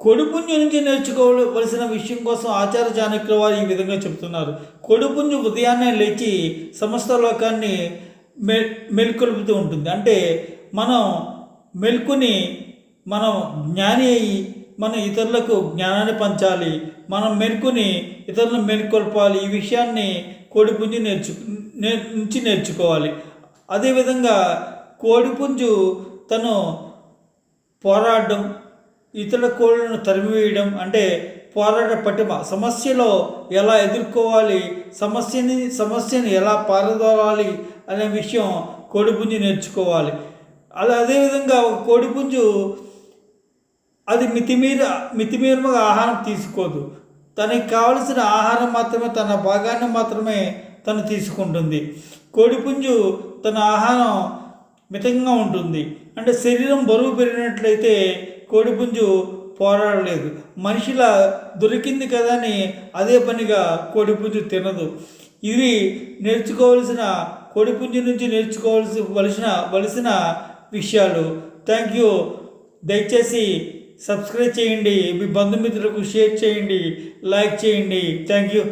కొడిపుంజు నుంచి నేర్చుకోవలసిన విషయం కోసం ఆచార్య చాణక్యుల వారు ఈ విధంగా చెబుతున్నారు. కొడిపుంజు ఉదయాన్నే లేచి సమస్త లోకాన్ని మెల్కొల్పుతూ ఉంటుంది. అంటే మనం మెల్కుని మనం జ్ఞాని అయ్యి మనం ఇతరులకు జ్ఞానాన్ని పంచాలి, మనం మెల్కుని ఇతరులను మెల్కొల్పాలి. ఈ విషయాన్ని కోడిపుంజు నుంచి నేర్చుకోవాలి. అదేవిధంగా కోడిపుంజు తను పోరాడడం, ఇతర కోళ్ళను తరిమివేయడం, అంటే పోరాట పటిమ, సమస్యలో ఎలా ఎదుర్కోవాలి, సమస్యని ఎలా పారదోలాలి అనే విషయం కోడిపుంజు నేర్చుకోవాలి. అదేవిధంగా ఒక కోడిపుంజు అది మితిమీరముగా ఆహారం తీసుకోదు. తనకి కావలసిన ఆహారం మాత్రమే, తన భాగాన్ని మాత్రమే తను తీసుకుంటుంది. కోడిపుంజు తన ఆహారం మితంగా ఉంటుంది. అంటే శరీరం బరువు పెరిగినట్లయితే కోడిపుంజు పోరాడలేదు. మనిషిలా దొరికింది కదా అని అదే పనిగా కోడిపుంజు తినదు. ఇవి నేర్చుకోవలసిన కోడిపుంజు నుంచి నేర్చుకోవలసిన విషయాలు. Thank you. దయచేసి సబ్స్క్రైబ్ చేయండి, మీ బంధుమిత్రులకు షేర్ చేయండి, లైక్ చేయండి. Thank you.